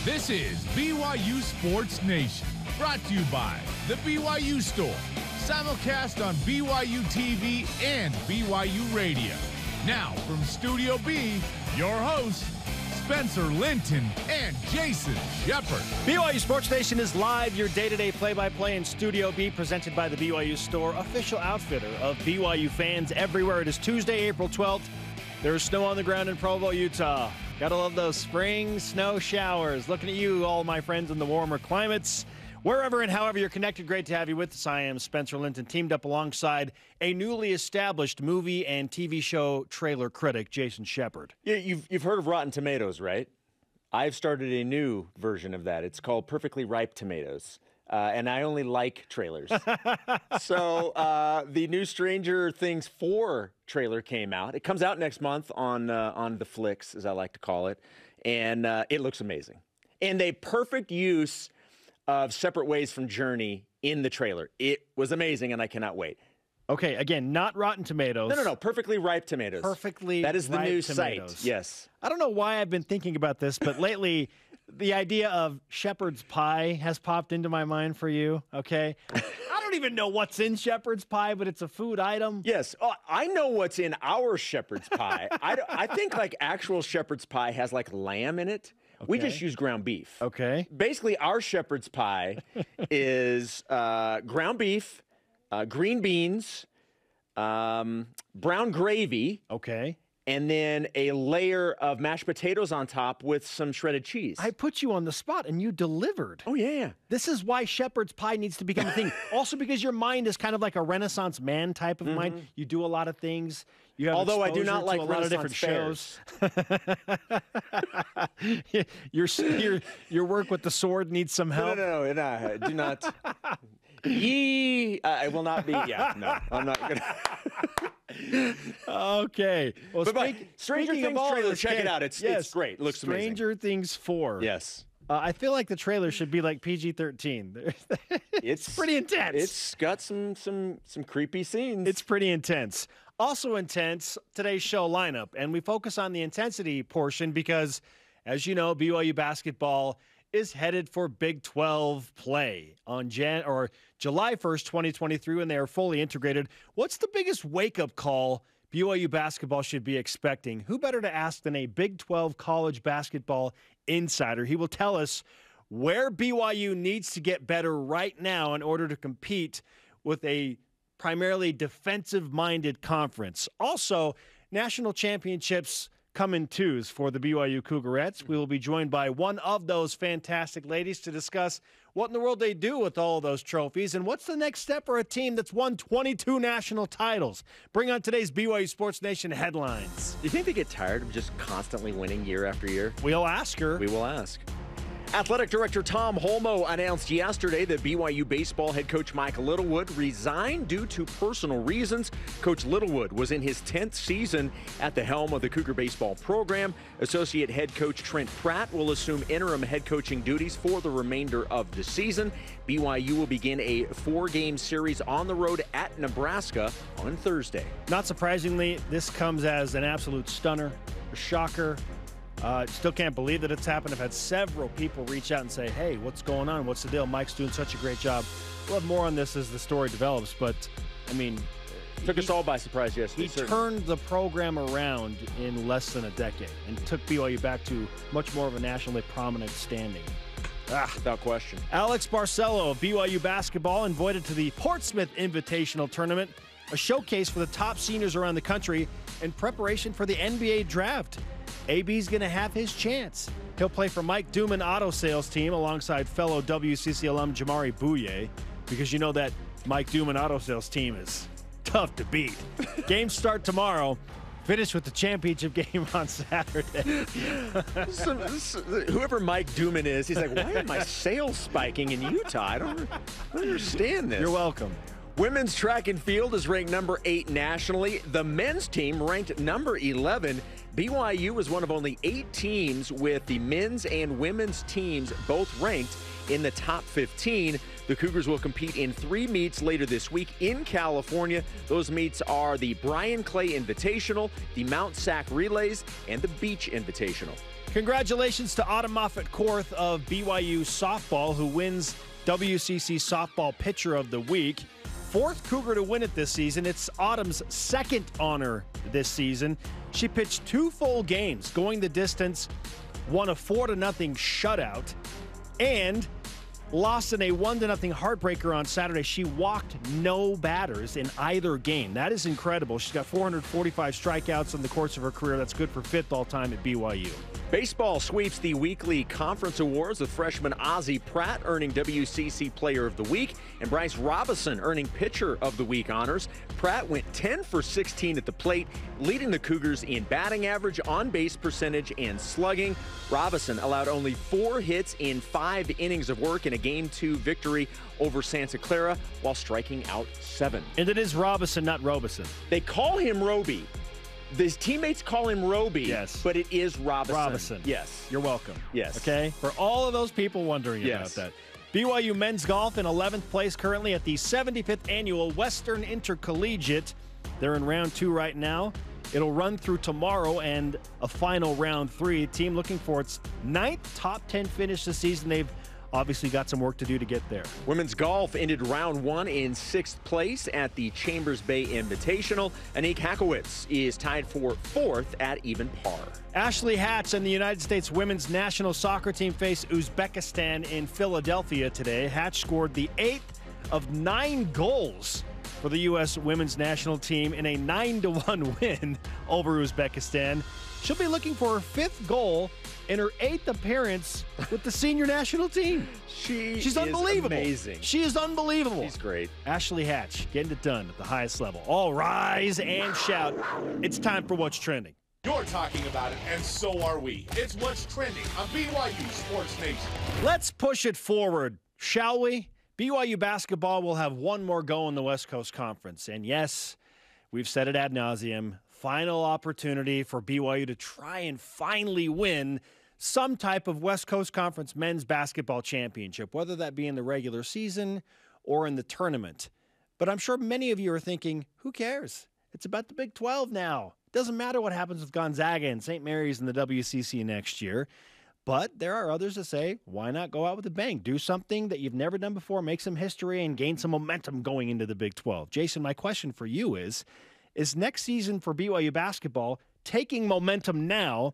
This is BYU Sports Nation, brought to you by the BYU Store, simulcast on BYU TV and BYU Radio. Now from Studio B, your hosts, Spencer Linton and Jason Shepherd. BYU Sports Nation is live, your day-to-day play-by-play in Studio B, presented by the BYU Store, official outfitter of BYU fans everywhere. It is Tuesday, April 12th. There's snow on the ground in Provo, Utah. Gotta love those spring snow showers. Looking at you, all my friends in the warmer climates. Wherever and however you're connected, great to have you with us. I am Spencer Linton, teamed up alongside a newly established movie and TV show trailer critic, Jason Shepherd. Yeah, you've heard of Rotten Tomatoes, right? I've started a new version of that. It's called Perfectly Ripe Tomatoes. And I only like trailers. So the new Stranger Things 4 trailer came out. It comes out next month on the flicks, as I like to call it. And it looks amazing. And a perfect use of Separate Ways from Journey in the trailer. It was amazing, and I cannot wait. Okay, again, not Rotten Tomatoes. No. Perfectly Ripe Tomatoes. Perfectly That is the Ripe new Tomatoes. site. Yes. I don't know why I've been thinking about this, but lately the idea of shepherd's pie has popped into my mind for you, okay? I don't even know what's in shepherd's pie, but it's a food item. Yes. Oh, I know what's in our shepherd's pie. I think like actual shepherd's pie has like lamb in it. Okay. We just use ground beef. Okay. Basically, our shepherd's pie is ground beef, green beans, brown gravy. Okay. And then a layer of mashed potatoes on top with some shredded cheese. I put you on the spot, and you delivered. Oh, yeah. This is why shepherd's pie needs to become a thing. Also because your mind is kind of like a Renaissance man type of mind. You do a lot of things. You have Although I do not like a lot of different shows. Your work with the sword needs some help. No, do not. I will not be. Yeah, no, I'm not going to. Okay. Well, Stranger Things trailer, check it out. It's great. It looks amazing. Stranger Things 4. Yes. I feel like the trailer should be like PG-13. It's pretty intense. It's got some creepy scenes. It's pretty intense. Also intense, today's show lineup. And we focus on the intensity portion because, as you know, BYU basketball is headed for Big 12 play on July 1st, 2023, when they are fully integrated. What's the biggest wake-up call BYU basketball should be expecting? Who better to ask than a Big 12 college basketball insider? He will tell us where BYU needs to get better right now in order to compete with a primarily defensive-minded conference. Also, national championships come in twos for the BYU Cougarettes. We will be joined by one of those fantastic ladies to discuss what in the world they do with all of those trophies and what's the next step for a team that's won 22 national titles. Bring on today's BYU Sports Nation headlines. Do you think they get tired of just constantly winning year after year? We'll ask her. We will ask. Athletic Director Tom Holmoe announced yesterday that BYU baseball head coach Mike Littlewood resigned due to personal reasons. Coach Littlewood was in his 10th season at the helm of the Cougar baseball program. Associate head coach Trent Pratt will assume interim head coaching duties for the remainder of the season. BYU will begin a 4-game series on the road at Nebraska on Thursday. Not surprisingly, this comes as an absolute stunner, a shocker. Still can't believe that it's happened. I've had several people reach out and say, hey, what's going on? What's the deal? Mike's doing such a great job. We'll have more on this as the story develops, but, I mean... Took us all by surprise yesterday. He turned the program around in less than a decade and took BYU back to much more of a nationally prominent standing. Without question. Alex Barcelo of BYU basketball invited to the Portsmouth Invitational Tournament, a showcase for the top seniors around the country in preparation for the NBA draft. AB's going to have his chance. He'll play for Mike Duman Auto Sales team alongside fellow WCC alum Jamari Bouye, because you know that Mike Duman Auto Sales team is tough to beat. Games start tomorrow. Finish with the championship game on Saturday. Whoever Mike Duman is, he's like, why are my sales spiking in Utah? I don't understand this. You're welcome. Women's track and field is ranked number 8 nationally. The men's team ranked number 11. BYU is one of only 8 teams with the men's and women's teams both ranked in the top 15. The Cougars will compete in 3 meets later this week in California. Those meets are the Brian Clay Invitational, the Mount Sac Relays, and the Beach Invitational. Congratulations to Autumn Moffett-Korth of BYU softball, who wins WCC Softball Pitcher of the Week. Fourth Cougar to win it this season. It's Autumn's second honor this season. She pitched 2 full games, going the distance, won a 4-0 shutout, and lost in a 1-0 heartbreaker on Saturday. She walked no batters in either game. That is incredible. She's got 445 strikeouts in the course of her career. That's good for 5th all-time at BYU. Baseball sweeps the weekly conference awards with freshman Ozzie Pratt earning WCC Player of the Week and Bryce Robison earning Pitcher of the Week honors. Pratt went 10 for 16 at the plate, leading the Cougars in batting average, on-base percentage, and slugging. Robison allowed only 4 hits in 5 innings of work in a Game 2 victory over Santa Clara while striking out 7. And it is Robison, not Robison. They call him Roby. His teammates call him Roby, yes, but it is Robison. Robison. Yes. You're welcome. Yes. Okay? For all of those people wondering about that. BYU men's golf in 11th place currently at the 75th Annual Western Intercollegiate. They're in round 2 right now. It'll run through tomorrow and a final round 3. Team looking for its 9th top 10 finish this season. They've obviously got some work to do to get there. Women's golf ended round 1 in 6th place at the Chambers Bay Invitational. Anique Hakowitz is tied for 4th at even par. Ashley Hatch and the United States women's national soccer team face Uzbekistan in Philadelphia today. Hatch scored the 8th of 9 goals for the U.S. women's national team in a 9-1 win over Uzbekistan. She'll be looking for her 5th goal in her 8th appearance with the senior national team. She's unbelievable. Amazing. She is unbelievable. She's great. Ashley Hatch getting it done at the highest level. All rise and shout. It's time for What's Trending. You're talking about it, and so are we. It's What's Trending on BYU Sports Nation. Let's push it forward, shall we? BYU basketball will have one more go in the West Coast Conference. And yes, we've said it ad nauseum. Final opportunity for BYU to try and finally win some type of West Coast Conference men's basketball championship, whether that be in the regular season or in the tournament. But I'm sure many of you are thinking, who cares? It's about the Big 12 now. It doesn't matter what happens with Gonzaga and St. Mary's in the WCC next year. But there are others that say, why not go out with a bang? Do something that you've never done before, make some history, and gain some momentum going into the Big 12. Jason, my question for you is next season for BYU basketball taking momentum now?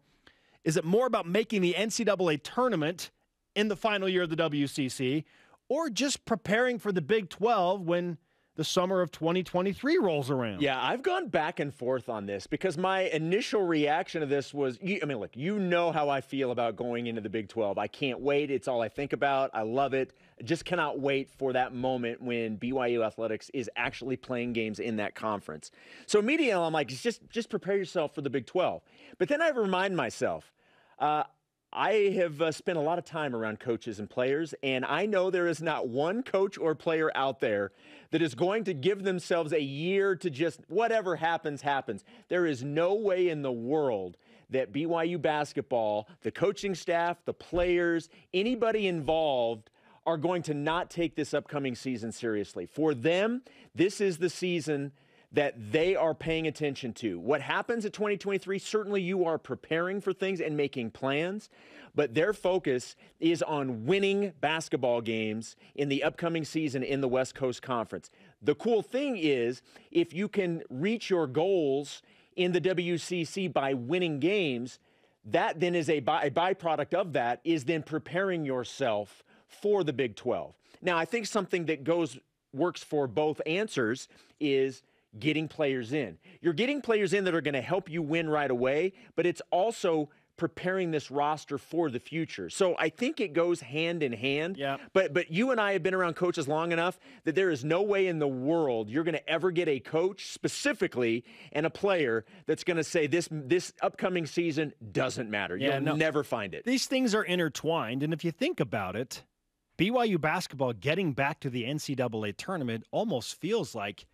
Is it more about making the NCAA tournament in the final year of the WCC, or just preparing for the Big 12 when the summer of 2023 rolls around? Yeah, I've gone back and forth on this because my initial reaction to this was, look, you know how I feel about going into the Big 12. I can't wait. It's all I think about. I love it. I just cannot wait for that moment when BYU Athletics is actually playing games in that conference. So immediately I'm like, just prepare yourself for the Big 12. But then I remind myself, I have spent a lot of time around coaches and players, and I know there is not one coach or player out there that is going to give themselves a year to just whatever happens, happens. There is no way in the world that BYU basketball, the coaching staff, the players, anybody involved are going to not take this upcoming season seriously. For them, this is the season that they are paying attention to. What happens at 2023, certainly you are preparing for things and making plans, but their focus is on winning basketball games in the upcoming season in the West Coast Conference. The cool thing is, if you can reach your goals in the WCC by winning games, that then is a byproduct of that is then preparing yourself for the Big 12. Now, I think something that works for both answers is getting players in. You're getting players in that are going to help you win right away, but it's also preparing this roster for the future. So I think it goes hand in hand. Yeah. But you and I have been around coaches long enough that there is no way in the world you're going to ever get a coach specifically and a player that's going to say this upcoming season doesn't matter. You'll never find it. These things are intertwined, and if you think about it, BYU basketball getting back to the NCAA tournament almost feels like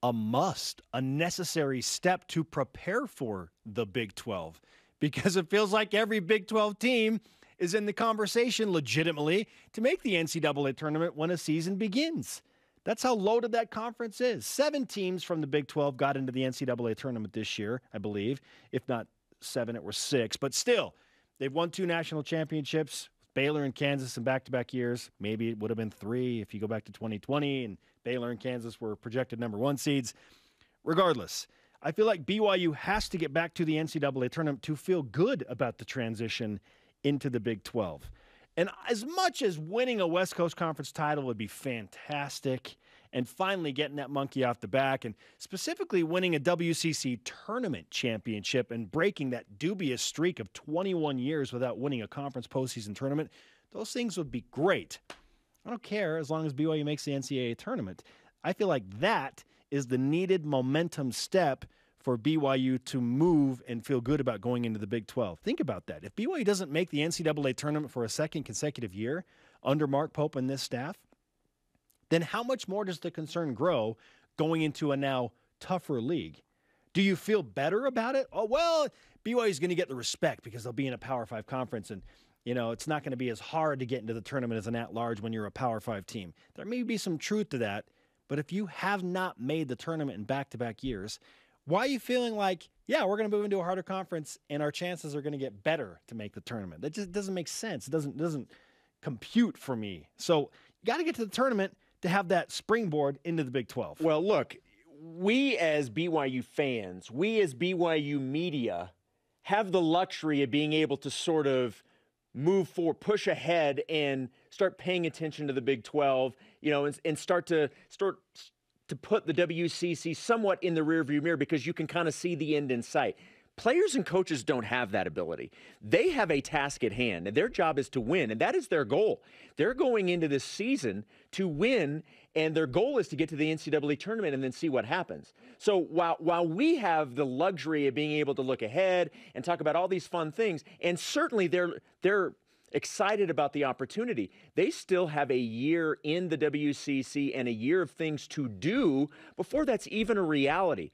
a must, a necessary step to prepare for the Big 12, because it feels like every Big 12 team is in the conversation legitimately to make the NCAA tournament when a season begins. That's how loaded that conference is. 7 teams from the Big 12 got into the NCAA tournament this year, I believe. If not 7, it was 6. But still, They've won 2 national championships, Baylor and Kansas in back-to-back years. Maybe it would have been 3 if you go back to 2020, and Baylor and Kansas were projected number 1 seeds. Regardless, I feel like BYU has to get back to the NCAA tournament to feel good about the transition into the Big 12. And as much as winning a West Coast Conference title would be fantastic, and finally getting that monkey off the back, and specifically winning a WCC tournament championship and breaking that dubious streak of 21 years without winning a conference postseason tournament, those things would be great. I don't care as long as BYU makes the NCAA tournament. I feel like that is the needed momentum step for BYU to move and feel good about going into the Big 12. Think about that. If BYU doesn't make the NCAA tournament for a second consecutive year under Mark Pope and this staff, then how much more does the concern grow going into a now tougher league? Do you feel better about it? Oh, well, BYU is going to get the respect because they'll be in a Power 5 conference, and it's not going to be as hard to get into the tournament as an at-large when you're a Power 5 team. There may be some truth to that, but if you have not made the tournament in back-to-back years, why are you feeling like, yeah, we're going to move into a harder conference and our chances are going to get better to make the tournament? That just doesn't make sense. It doesn't compute for me. So you got to get to the tournament to have that springboard into the Big 12. Well, look, we as BYU fans, we as BYU media have the luxury of being able to sort of move forward, push ahead, and start paying attention to the Big 12, and start to put the WCC somewhat in the rearview mirror because you can kind of see the end in sight. Players and coaches don't have that ability. They have a task at hand, and their job is to win, and that is their goal. They're going into this season to win, and their goal is to get to the NCAA tournament and then see what happens. So while we have the luxury of being able to look ahead and talk about all these fun things, and certainly they're excited about the opportunity, they still have a year in the WCC and a year of things to do before that's even a reality.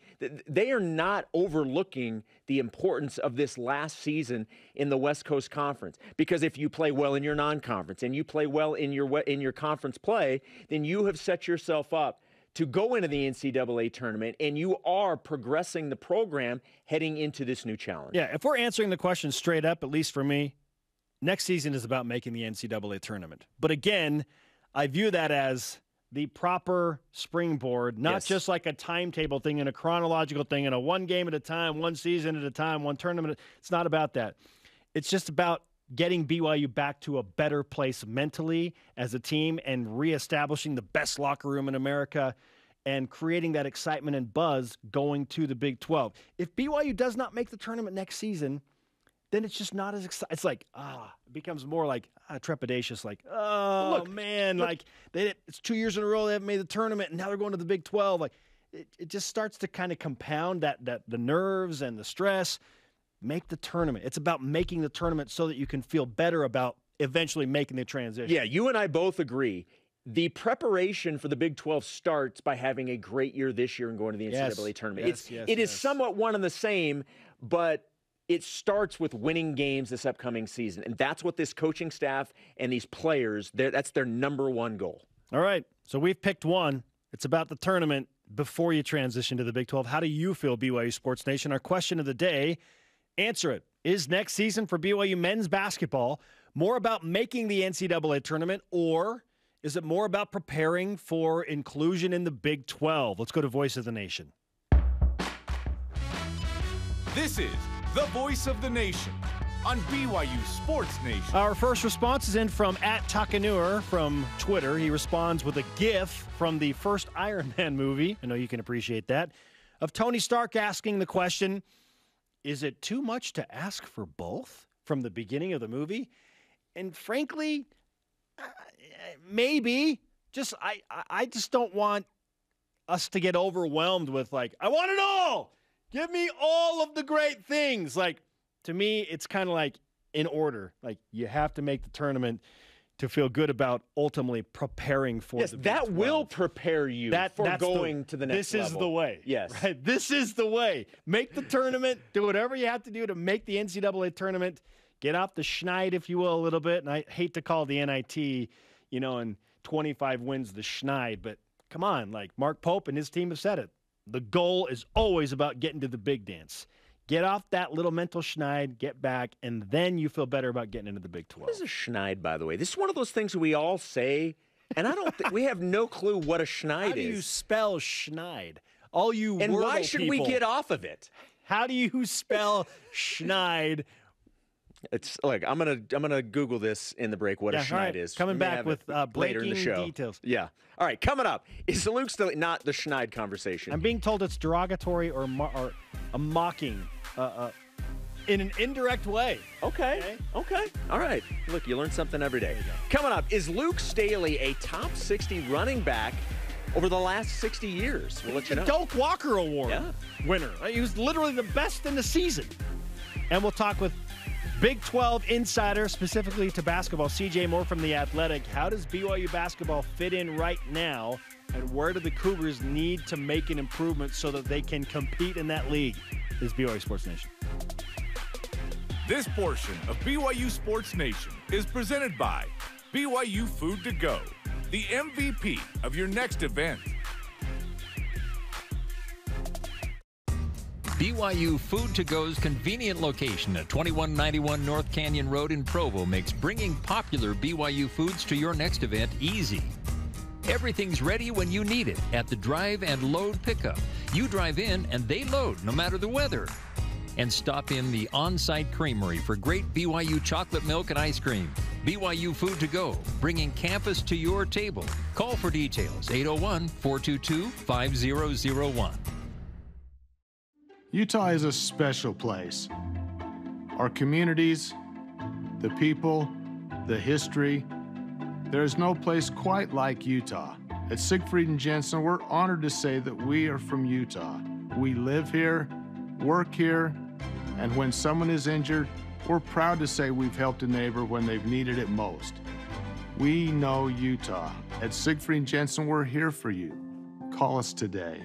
They are not overlooking the importance of this last season in the West Coast Conference, because if you play well in your non-conference and you play well in your conference play, then you have set yourself up to go into the NCAA tournament, and you are progressing the program heading into this new challenge. Yeah, if we're answering the question straight up, at least for me, next season is about making the NCAA tournament. But again, I view that as the proper springboard, not just like a timetable thing and a chronological thing and a one game at a time, one season at a time, one tournament. It's not about that. It's just about getting BYU back to a better place mentally as a team and reestablishing the best locker room in America and creating that excitement and buzz going to the Big 12. If BYU does not make the tournament next season, then it's just not as exciting. It's like, it becomes more like trepidatious, like, it's 2 years in a row they haven't made the tournament, and now they're going to the Big 12. Like, it just starts to kind of compound that the nerves and the stress. Make the tournament. It's about making the tournament so that you can feel better about eventually making the transition. Yeah, you and I both agree. The preparation for the Big 12 starts by having a great year this year and going to the NCAA tournament. It is somewhat one and the same, but it starts with winning games this upcoming season, and that's what this coaching staff and these players, that's their number one goal. All right, so we've picked one. It's about the tournament before you transition to the Big 12. How do you feel, BYU Sports Nation? Our question of the day, answer it. Is next season for BYU men's basketball more about making the NCAA tournament, or is it more about preparing for inclusion in the Big 12? Let's go to Voice of the Nation. This is the Voice of the Nation on BYU Sports Nation. Our first response is in from @Takanur from Twitter. He responds with a GIF from the first Iron Man movie. I know you can appreciate that. Of Tony Stark asking the question, is it too much to ask for both from the beginning of the movie? And frankly, maybe. I just don't want us to get overwhelmed with like, I want it all. Give me all of the great things. Like, to me, it's kind of like in order. Like, you have to make the tournament to feel good about ultimately preparing for the Big 12. That will prepare you for going to the next level. This is the way. Yes. Right? This is the way. Make the tournament. Do whatever you have to do to make the NCAA tournament. Get off the schneid, if you will, a little bit. And I hate to call the NIT, and 25 wins the schneid. But come on, like Mark Pope and his team have said it. The goal is always about getting to the big dance. Get off that little mental schneid, get back, and then you feel better about getting into the Big 12. What is a schneid, by the way? This is one of those things we all say, and I don't think we have no clue what a schneid is. How do you spell schneid? All you and Wordle why should people, we get off of it? How do you spell schneid? It's like I'm gonna Google this in the break. What a schneid right. is. Coming back with later in the show. details. Yeah. All right. Coming up is Luke still not the schneid conversation. I'm being told it's derogatory or a mocking in an indirect way. Okay. All right. Look, you learn something every day. Coming up, is Luke Staley a top 60 running back over the last 60 years? We'll let you know. Doak Walker Award winner. He was literally the best in the season. And we'll talk with Big 12 insider, specifically to basketball, CJ Moore from The Athletic. How does BYU basketball fit in right now, and where do the Cougars need to make an improvement so that they can compete in that league? This is BYU Sports Nation. This portion of BYU Sports Nation is presented by BYU Food to Go, the MVP of your next event. BYU Food to Go's convenient location at 2191 North Canyon Road in Provo makes bringing popular BYU foods to your next event easy. Everything's ready when you need it at the drive and load pickup. You drive in and they load no matter the weather. And stop in the on-site creamery for great BYU chocolate milk and ice cream. BYU Food to Go, bringing campus to your table. Call for details, 801-422-5001. Utah is a special place. Our communities, the people, the history. There is no place quite like Utah. At Siegfried and Jensen, we're honored to say that we are from Utah. We live here, work here, and when someone is injured, we're proud to say we've helped a neighbor when they've needed it most. We know Utah. At Siegfried and Jensen, we're here for you. Call us today.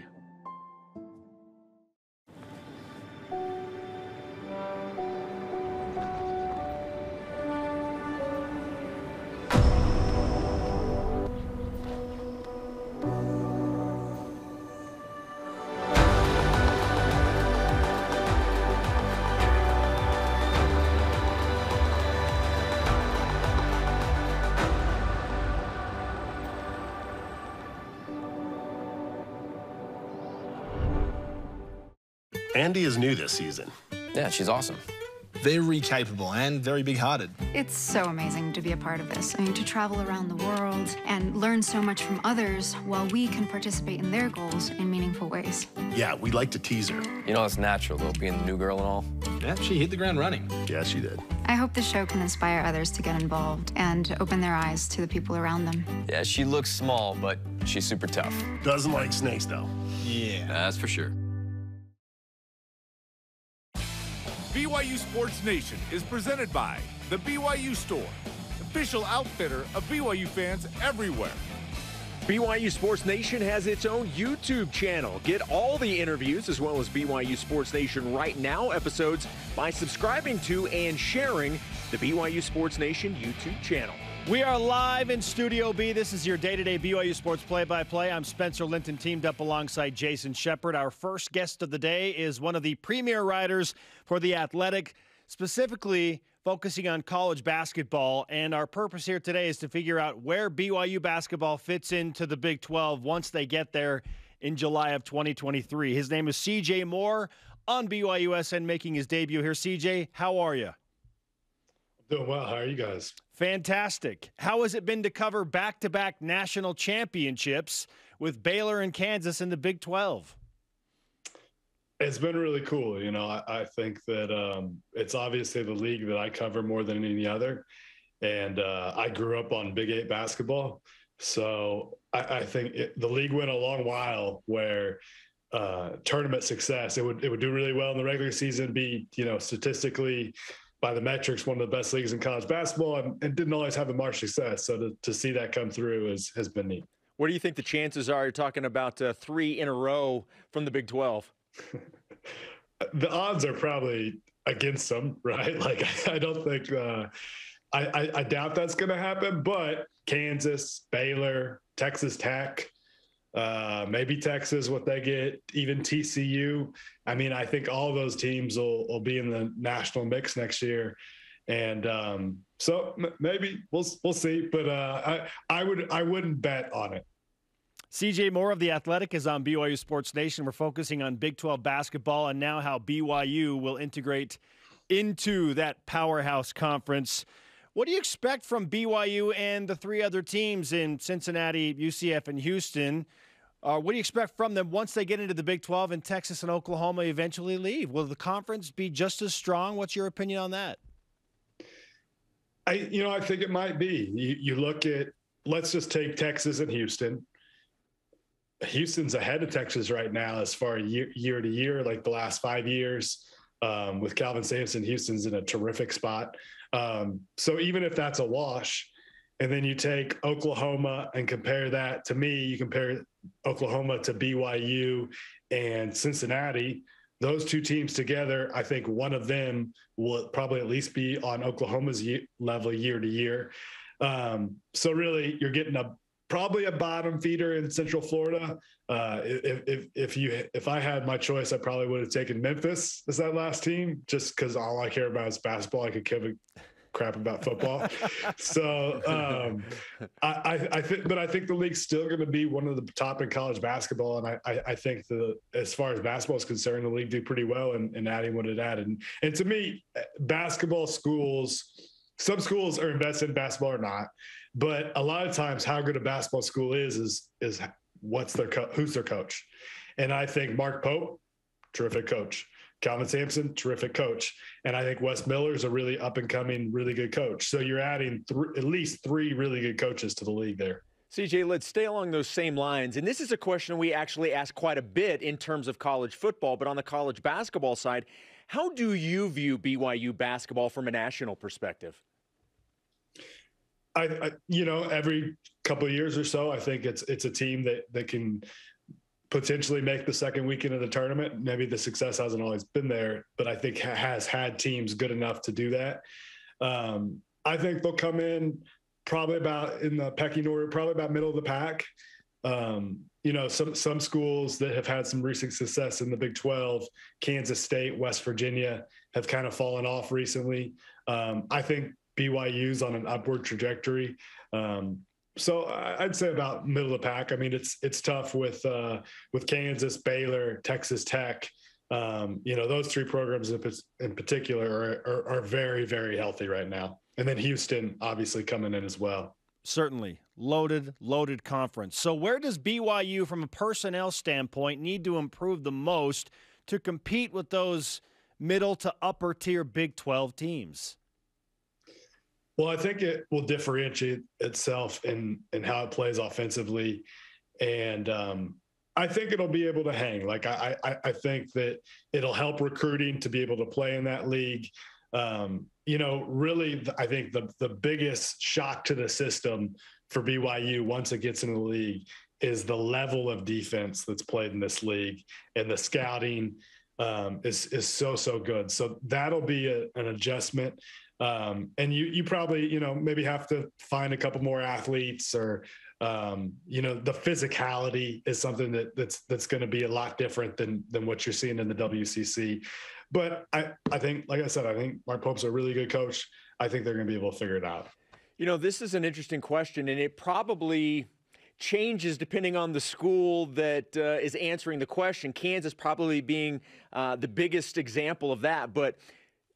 Andy is new this season. Yeah, she's awesome. Very capable and very big-hearted. It's so amazing to be a part of this. I mean, to travel around the world and learn so much from others while we can participate in their goals in meaningful ways. Yeah, we like to tease her. You know, it's natural, though, being the new girl and all. Yeah, she hit the ground running. Yeah, she did. I hope the show can inspire others to get involved and open their eyes to the people around them. Yeah, she looks small, but she's super tough. Doesn't like snakes, though. Yeah. That's for sure. BYU Sports Nation is presented by the BYU Store, official outfitter of BYU fans everywhere. BYU Sports Nation has its own YouTube channel. Get all the interviews as well as BYU Sports Nation Right Now episodes by subscribing to and sharing the BYU Sports Nation YouTube channel. We are live in Studio B. This is your day-to-day BYU Sports play-by-play. I'm Spencer Linton, teamed up alongside Jason Shepherd. Our first guest of the day is one of the premier writers for The Athletic, specifically focusing on college basketball. And our purpose here today is to figure out where BYU basketball fits into the Big 12 once they get there in July of 2023. His name is CJ Moore on BYUSN, making his debut here. CJ, how are you? Doing well. How are you guys? Fantastic. How has it been to cover back-to-back national championships with Baylor and Kansas in the Big 12? It's been really cool. You know, I think that it's obviously the league that I cover more than any other. And I grew up on Big 8 basketball. So I think the league went a long while where tournament success, it would do really well in the regular season, be, you know, statistically by the metrics, one of the best leagues in college basketball, and didn't always have the March success. So to see that come through has been neat. What do you think the chances are? You're talking about 3 in a row from the Big 12. The odds are probably against them, right? Like, I don't think I doubt that's going to happen, but Kansas, Baylor, Texas Tech, maybe Texas, what they get, even TCU. I mean, I think all those teams will be in the national mix next year. And so maybe we'll see, but I wouldn't bet on it. CJ Moore of The Athletic is on BYU Sports Nation. We're focusing on Big 12 basketball and now how BYU will integrate into that powerhouse conference. What do you expect from BYU and the three other teams in Cincinnati, UCF, and Houston? What do you expect from them once they get into the Big 12 and Texas and Oklahoma eventually leave? Will the conference be just as strong? What's your opinion on that? I think it might be. You look at, let's just take Texas and Houston. Houston's ahead of Texas right now as far as year to year, like the last 5 years. With Calvin Sampson, Houston's in a terrific spot. So even if that's a wash, and then you take Oklahoma and compare that to me, you compare Oklahoma to BYU and Cincinnati, those two teams together, I think one of them will probably at least be on Oklahoma's level year to year. So really you're getting probably a bottom feeder in Central Florida. If I had my choice, I probably would have taken Memphis as that last team, just because all I care about is basketball. I could give a crap about football. So I think the league's still going to be one of the top in college basketball, and I think as far as basketball is concerned, the league did pretty well in adding what it added. And to me, basketball schools, some schools are invested in basketball or not. But a lot of times how good a basketball school is what's who's their coach. And I think Mark Pope, terrific coach. Calvin Sampson, terrific coach. And I think Wes Miller's a really up and coming, really good coach. So you're adding at least three really good coaches to the league there. CJ, let's stay along those same lines. And this is a question we actually ask quite a bit in terms of college football, but on the college basketball side, how do you view BYU basketball from a national perspective? Every couple of years or so, I think it's a team that can potentially make the second weekend of the tournament. Maybe the success hasn't always been there, but I think has had teams good enough to do that. I think they'll come in probably about in the pecking order, probably about middle of the pack. Some schools that have had some recent success in the Big 12, Kansas State, West Virginia, have kind of fallen off recently. I think BYU's on an upward trajectory. So I'd say about middle of the pack. I mean, it's tough with Kansas, Baylor, Texas Tech. Those three programs in particular are very, very healthy right now. And then Houston obviously coming in as well. Certainly. Loaded conference. So where does BYU, from a personnel standpoint, need to improve the most to compete with those middle to upper tier Big 12 teams? Well, I think it will differentiate itself in how it plays offensively. And I think it'll be able to hang. Like, I think that it'll help recruiting to be able to play in that league. Really, I think the biggest shock to the system for BYU once it gets into the league is the level of defense that's played in this league, and the scouting is so good. So that'll be an adjustment. And you probably, maybe have to find a couple more athletes, or, the physicality is something that's going to be a lot different than what you're seeing in the WCC. But I think, like I said, I think Mark Pope's a really good coach. I think they're going to be able to figure it out. This is an interesting question, and it probably changes depending on the school that is answering the question. Kansas probably being the biggest example of that. But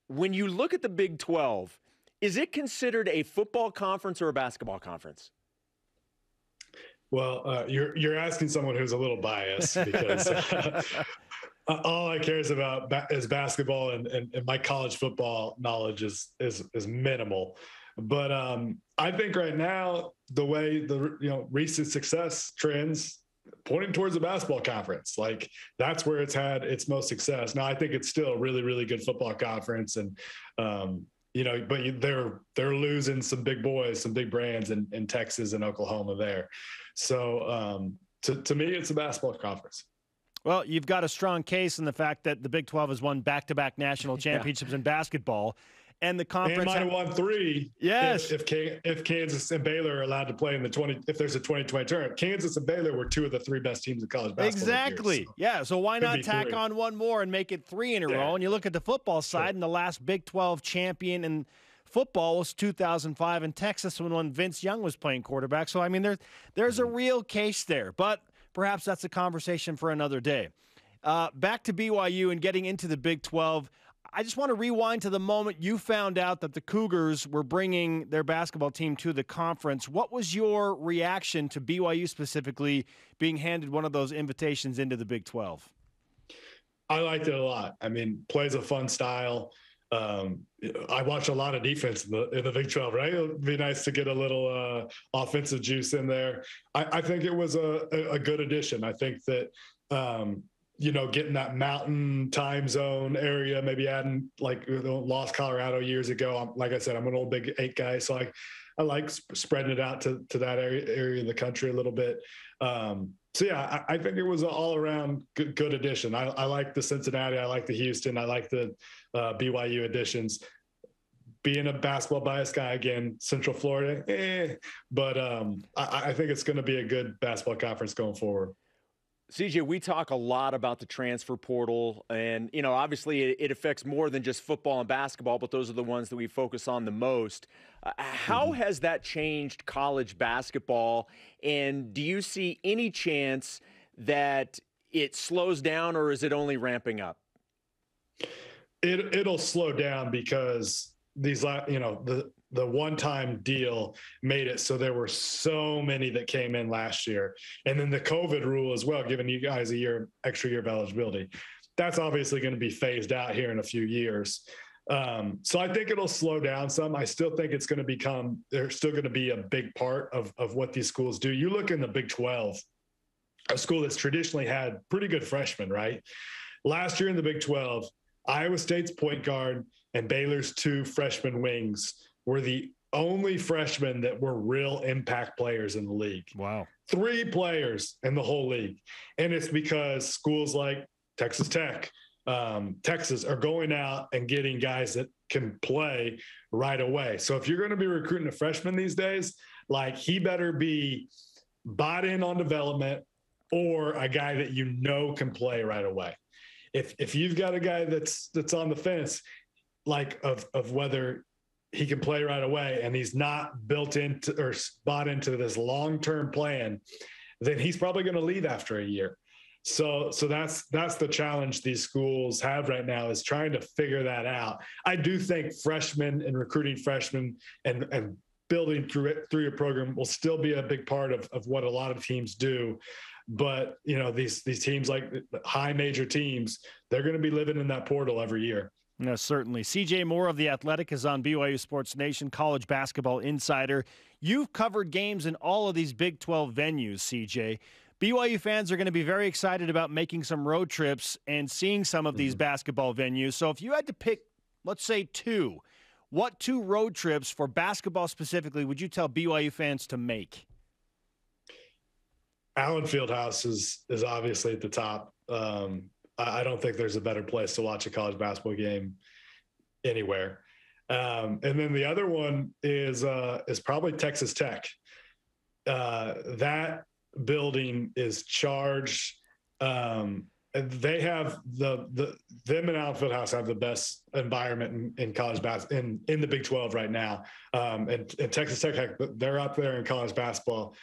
when you look at the Big 12, is it considered a football conference or a basketball conference? Well, you're asking someone who's a little biased, because all I care about is basketball, and my college football knowledge is minimal. But I think right now, the way the recent success trends pointing towards the basketball conference, like that's where it's had its most success. Now, I think it's still a really, really good football conference, and but they're losing some big boys, some big brands in Texas and Oklahoma there. So to me, it's a basketball conference. Well, you've got a strong case in the fact that the Big 12 has won back-to-back national championships in basketball. And the conference might have won 3. Yes. If Kansas and Baylor are allowed to play in the if there's a 2020 tournament. Kansas and Baylor were 2 of the 3 best teams in college basketball. Exactly. So yeah. So why not tack 3 on one more and make it 3 in a row? And you look at the football side, and the last Big 12 champion in football was 2005 in Texas when Vince Young was playing quarterback. So I mean, there's a real case there, but perhaps that's a conversation for another day. Back to BYU and getting into the Big 12. I just want to rewind to the moment you found out that the Cougars were bringing their basketball team to the conference. What was your reaction to BYU specifically being handed one of those invitations into the Big 12? I liked it a lot. I mean, plays a fun style. I watch a lot of defense in the Big 12, right? It would be nice to get a little offensive juice in there. I think it was a good addition. I think that, getting that mountain time zone area, maybe adding like Lost Colorado years ago. Like I said, I'm an old Big 8 guy, so I like spreading it out to that area of the country a little bit. So yeah, I think it was an all around good addition. I like the Cincinnati, I like the Houston, I like the BYU additions. Being a basketball biased guy again, Central Florida, but I think it's going to be a good basketball conference going forward. CJ, we talk a lot about the transfer portal, and, obviously it affects more than just football and basketball, but those are the ones that we focus on the most. How has that changed college basketball, and do you see any chance that it slows down, or is it only ramping up? It'll slow down because these, the one-time deal made it so there were so many that came in last year. And then the COVID rule as well, giving you guys extra year of eligibility. That's obviously going to be phased out here in a few years. So I think it'll slow down some. I still think it's going to they're still going to be a big part of what these schools do. You look in the Big 12, a school that's traditionally had pretty good freshmen, right? Last year in the Big 12, Iowa State's point guard and Baylor's 2 freshman wings were the only freshmen that were real impact players in the league. Wow. 3 players in the whole league. And it's because schools like Texas Tech, Texas are going out and getting guys that can play right away. So if you're going to be recruiting a freshman these days, like he better be bought in on development or a guy that can play right away. If you've got a guy that's on the fence, like of whether he can play right away and he's not built into or bought into this long-term plan, then he's probably going to leave after a year. So that's the challenge these schools have right now, is trying to figure that out. I do think freshmen and recruiting freshmen and building through your program will still be a big part of what a lot of teams do. But, these teams, like high major teams, they're going to be living in that portal every year. No, certainly. CJ Moore of The Athletic is on BYU Sports Nation, college basketball insider. You've covered games in all of these Big 12 venues, CJ. BYU fans are going to be very excited about making some road trips and seeing some of these basketball venues. So if you had to pick, let's say 2, what 2 road trips for basketball specifically would you tell BYU fans to make? Allen Fieldhouse is obviously at the top. I don't think there's a better place to watch a college basketball game anywhere. And then the other one is probably Texas Tech. That building is charged. They have them and Allen Fieldhouse have the best environment in college basketball in the Big 12 right now. And Texas Tech, they're up there in college basketball.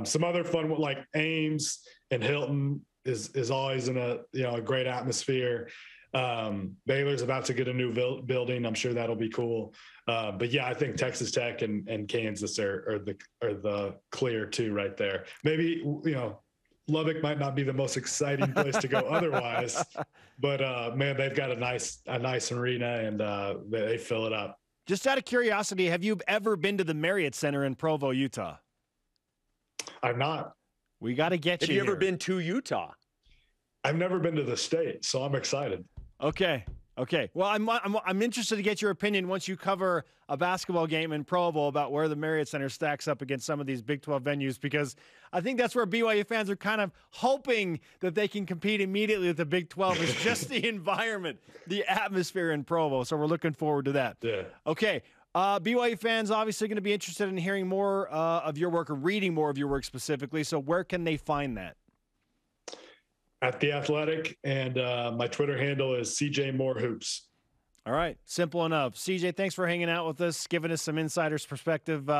Some other fun like Ames and Hilton is always in a great atmosphere. Baylor's about to get a new building. I'm sure that'll be cool. But yeah, I think Texas Tech and Kansas are the clear 2 right there. Maybe, Lubbock might not be the most exciting place to go otherwise, but man, they've got a nice arena and they fill it up. Just out of curiosity, have you ever been to the Marriott Center in Provo, Utah? I've not. We got to get you. Have you ever been to Utah? I've never been to the state, so I'm excited. Okay. Okay. Well, I'm interested to get your opinion once you cover a basketball game in Provo about where the Marriott Center stacks up against some of these Big 12 venues, because I think that's where BYU fans are kind of hoping that they can compete immediately with the Big 12. It's just the environment, the atmosphere in Provo. So we're looking forward to that. Yeah. Okay. BYU fans obviously going to be interested in hearing more of your work or reading more of your work specifically. So where can they find that? At The Athletic, and my Twitter handle is CJ Moore Hoops. All right, simple enough. CJ, thanks for hanging out with us, giving us some insider's perspective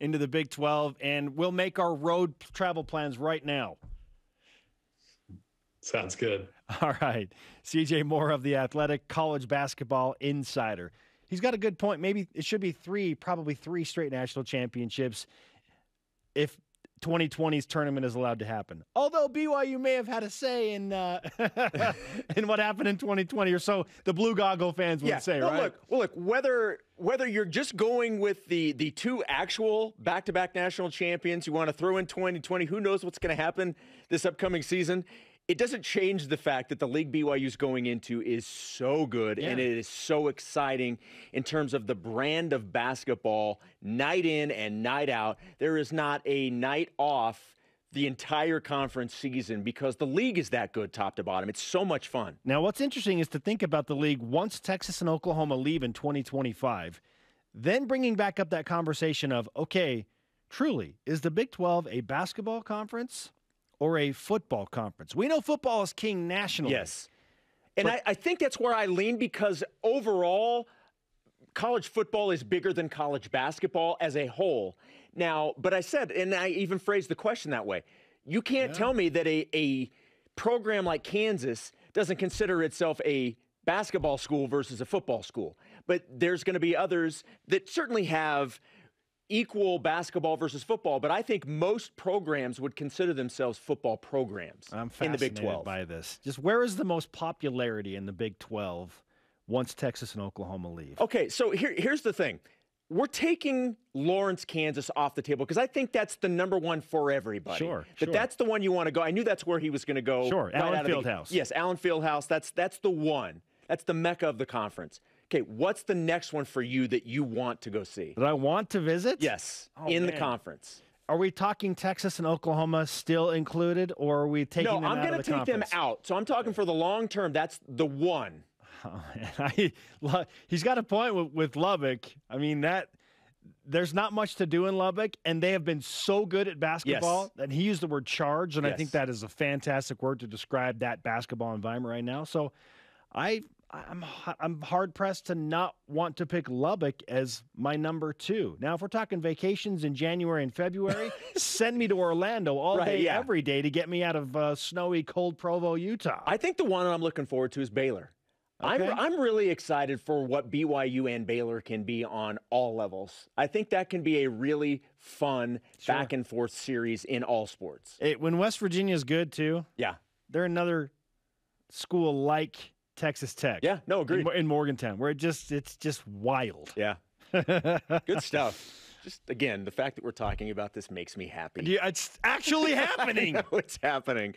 into the Big 12, and we'll make our road travel plans right now. Sounds good. All right, CJ Moore of The Athletic, college basketball insider. He's got a good point. Maybe it should be probably three straight national championships if 2020's tournament is allowed to happen. Although BYU may have had a say in in what happened in 2020, or so the blue goggle fans would say, right? Look, whether you're just going with the two actual back-to-back national champions, you want to throw in 2020, who knows what's going to happen this upcoming season, it doesn't change the fact that the league BYU's going into is so good, and it is so exciting in terms of the brand of basketball, night in and night out. There is not a night off the entire conference season because the league is that good top to bottom. It's so much fun. Now, what's interesting is to think about the league once Texas and Oklahoma leave in 2025, then bringing back up that conversation of, okay, truly, is the Big 12 a basketball conference or a football conference? We know football is king nationally. Yes. And I think that's where I lean, because overall, college football is bigger than college basketball as a whole. Now, but I said, and I even phrased the question that way, you can't tell me that a program like Kansas doesn't consider itself a basketball school versus a football school. But there's going to be others that certainly have equal basketball versus football, but I think most programs would consider themselves football programs in the Big 12. By this. Just where is the most popularity in the Big 12 once Texas and Oklahoma leave? Okay, so here's the thing. We're taking Lawrence, Kansas off the table because I think that's the number one for everybody. Sure. That's the one you want to go. I knew that's where he was going to go. Sure, Allen Fieldhouse. Yes, Allen Fieldhouse. That's the one. That's the mecca of the conference. Okay, what's the next one for you that you want to go see? That I want to visit? Yes, the conference. Are we talking Texas and Oklahoma still included, or are we taking them out of the conference? No, I'm going to take them out. So I'm talking for the long term. That's the one. Oh, he's got a point with Lubbock. I mean, there's not much to do in Lubbock, and they have been so good at basketball that he used the word charge, and I think that is a fantastic word to describe that basketball environment right now. So I'm hard-pressed to not want to pick Lubbock as my number 2. Now, if we're talking vacations in January and February, send me to Orlando all day, every day to get me out of snowy, cold Provo, Utah. I think the one I'm looking forward to is Baylor. Okay. I'm really excited for what BYU and Baylor can be on all levels. I think that can be a really fun back-and-forth series in all sports. When West Virginia's good, too. Yeah. They're another school like Texas Tech. Yeah, no, agreed. In Morgantown, where it's just wild. Yeah. Good stuff. Just, again, the fact that we're talking about this makes me happy. Yeah, it's actually happening. I know it's happening.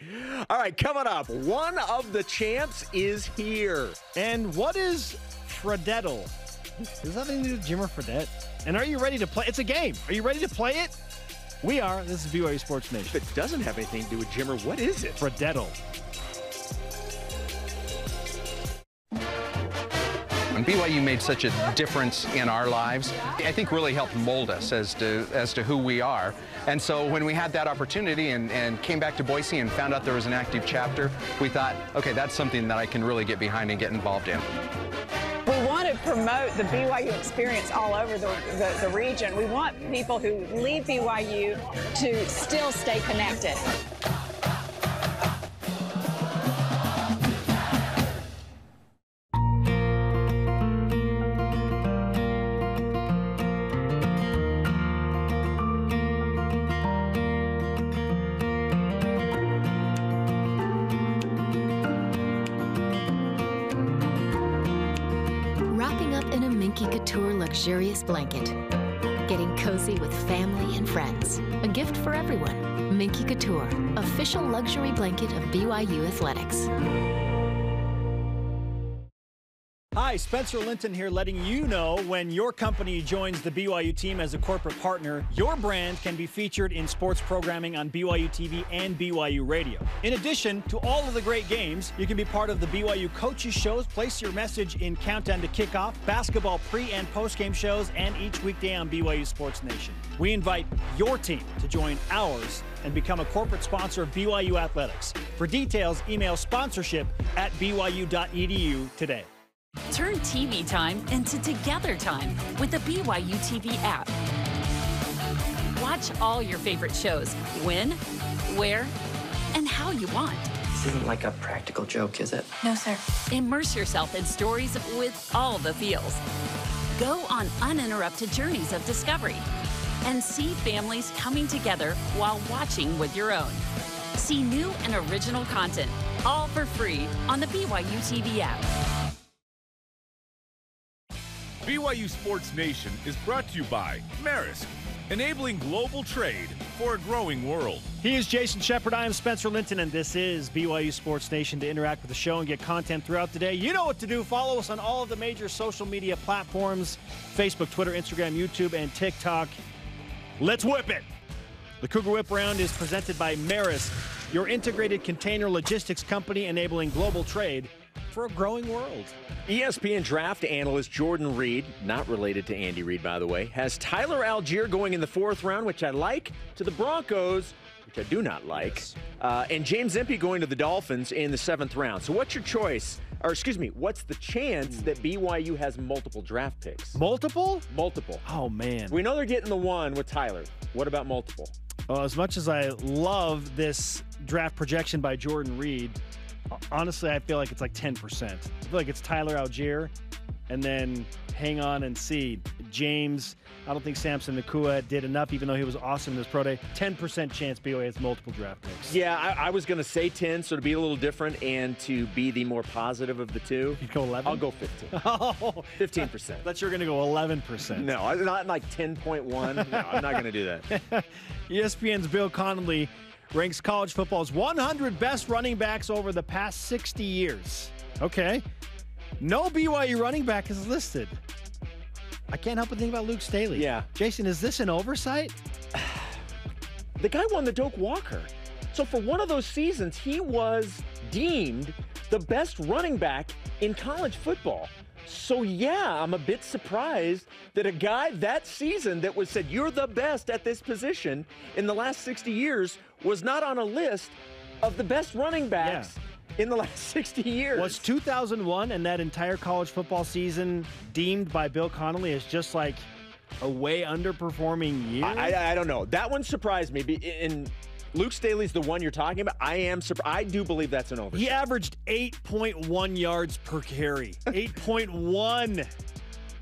All right, coming up, one of the champs is here. And what is Fredetle? Does that have anything to do with Jimmer Fredette? And are you ready to play? It's a game. Are you ready to play it? We are. This is BYU Sports Nation. If it doesn't have anything to do with Jimmer, what is it? Fredetle. And BYU made such a difference in our lives, I think really helped mold us as to who we are. And so when we had that opportunity and came back to Boise and found out there was an active chapter, we thought, okay, that's something that I can really get behind and get involved in. We want to promote the BYU experience all over the region. We want people who leave BYU to still stay connected. Luxurious blanket. Getting cozy with family and friends. A gift for everyone. Minky Couture, official luxury blanket of BYU Athletics. Hi, Spencer Linton here, letting you know when your company joins the BYU team as a corporate partner, your brand can be featured in sports programming on BYU TV and BYU Radio. In addition to all of the great games, you can be part of the BYU coaches shows, place your message in Countdown to Kickoff, basketball pre- and post-game shows, and each weekday on BYU Sports Nation. We invite your team to join ours and become a corporate sponsor of BYU Athletics. For details, email sponsorship@byu.edu today. Turn TV time into together time with the BYU TV app. Watch all your favorite shows when, where, and how you want. This isn't like a practical joke, is it? No, sir. Immerse yourself in stories with all the feels. Go on uninterrupted journeys of discovery and see families coming together while watching with your own. See new and original content, all for free on the BYU TV app. BYU Sports Nation is brought to you by Maersk, enabling global trade for a growing world. He is Jason Shepherd. I am Spencer Linton, and this is BYU Sports Nation. To interact with the show and get content throughout the day, you know what to do. Follow us on all of the major social media platforms: Facebook, Twitter, Instagram, YouTube, and TikTok. Let's whip it. The Cougar Whip Round is presented by Maersk, your integrated container logistics company enabling global trade for a growing world. ESPN draft analyst Jordan Reed, not related to Andy Reid, by the way, has Tyler Algier going in the 4th round, which I like, to the Broncos, which I do not like, yes. And James Empey going to the Dolphins in the 7th round. So what's your choice? Or excuse me, what's the chance that BYU has multiple draft picks? Multiple? Multiple. Oh, man. We know they're getting the one with Tyler. What about multiple? Well, as much as I love this draft projection by Jordan Reed, honestly, I feel like it's like 10%. I feel like it's Tyler Algier, and then hang on and see. James, I don't think Samson Nakua did enough, even though he was awesome in his pro day. 10% chance BYU has multiple draft picks. Yeah, I was going to say 10, so to be a little different and to be the more positive of the two. You'd go 11? I'll go 15. Oh, 15%. I thought you were going to go 11%. No, not like 10.1. No, I'm not going to do that. ESPN's Bill Connolly ranks college football's 100 best running backs over the past 60 years. Okay. No BYU running back is listed. I can't help but think about Luke Staley. Yeah. Jason, is this an oversight? The guy won the Doak Walker. So for one of those seasons, he was deemed the best running back in college football. So yeah, I'm a bit surprised that a guy that season that was said, you're the best at this position in the last 60 years was not on a list of the best running backs in the last 60 years. Was 2001 and that entire college football season deemed by Bill Connolly as just like a way underperforming year? I don't know. That one surprised me. And Luke Staley's the one you're talking about. I do believe that's an oversight. He averaged 8.1 yards per carry. 8.1.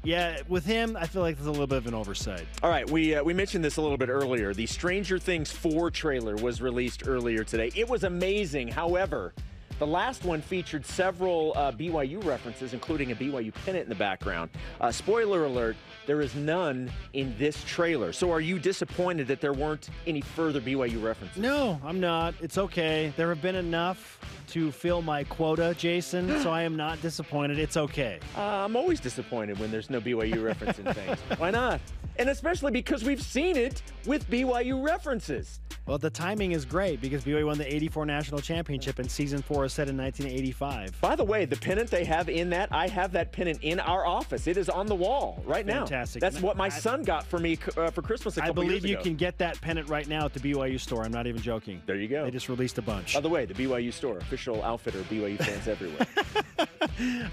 Yeah, with him, I feel like there's a little bit of an oversight. All right, we mentioned this a little bit earlier. The Stranger Things 4 trailer was released earlier today. It was amazing. However, the last one featured several BYU references, including a BYU pennant in the background. Spoiler alert, there is none in this trailer. So are you disappointed that there weren't any further BYU references? No, I'm not. It's okay. There have been enough to fill my quota, Jason, so I am not disappointed. It's okay. I'm always disappointed when there's no BYU reference in things. Why not? And especially because we've seen it with BYU references. Well, the timing is great because BYU won the '84 national championship and season 4 is set in 1985. By the way, the pennant they have in that, I have that pennant in our office. It is on the wall right now. Fantastic. That's what my son got for me for Christmas a couple years ago. I believe you can get that pennant right now at the BYU store. I'm not even joking. There you go. They just released a bunch. By the way, the BYU store, official outfitter of BYU fans everywhere.